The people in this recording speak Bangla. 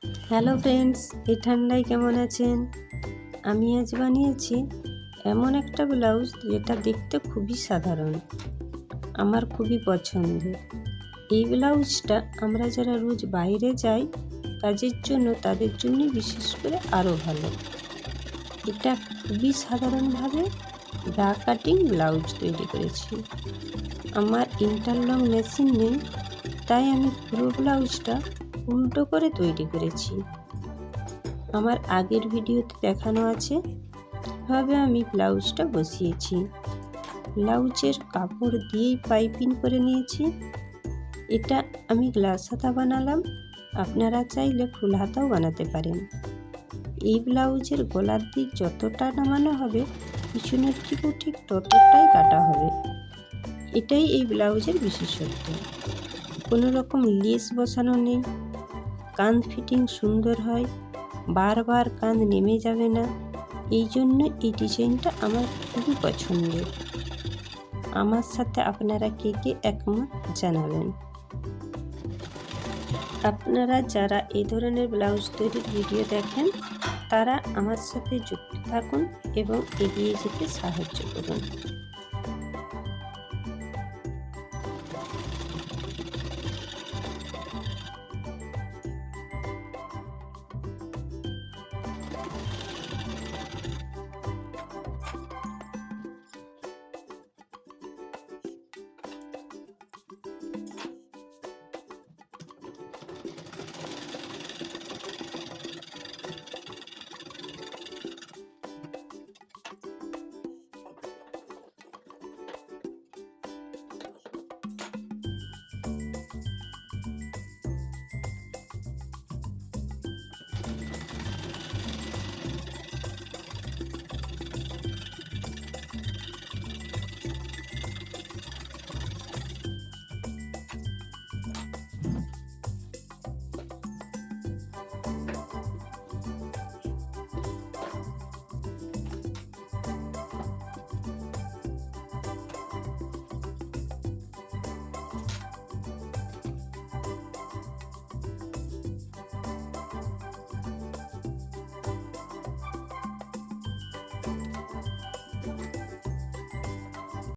হ্যালো ফ্রেন্ডস, এই ঠান্ডায় কেমন আছেন? আমি আজ বানিয়েছি এমন একটা ব্লাউজ যেটা দেখতে খুবই সাধারণ, আমার খুবই পছন্দের। এই ব্লাউজটা আমরা যারা রোজ বাইরে যাই কাজের জন্য, তাদের জন্য বিশেষ করে আরও ভালো। এটা খুবই সাধারণভাবে ব্রা কাটিং ব্লাউজ তৈরি করেছি। আমার ইন্টারলক মেশিন নেই, তাই আমি পুরো ব্লাউজটা উল্টো করে তৈরি করেছি। আমার আগের ভিডিওতে দেখানো আছে কিভাবে আমি ব্লাউজটা বসিয়েছি। ব্লাউজের কাপড় দিয়েই পাইপিং করে নিয়েছি। এটা আমি গ্লাস হাতা বানালাম, আপনারা চাইলে ফুল হাতাও বানাতে পারেন। এই ব্লাউজের গলার দিক যতটা নামানো হবে, পিছনের দিকেও ঠিক ততটাই কাটা হবে। এটাই এই ব্লাউজের বিশেষত্ব। কোনো রকম লেস বসানো নেই, কাঁধ ফিটিং সুন্দর হয়, বারবার কাঁধ নেমে যাবে না। এই জন্য এই ডিজাইনটা আমার খুবই পছন্দের। আমার সাথে আপনারা কে কে একমত জানাবেন। আপনারা যারা এই ধরনের ব্লাউজ তৈরির ভিডিও দেখেন, তারা আমার সাথে যুক্ত থাকুন এবং এগিয়ে যেতে সাহায্য করুন।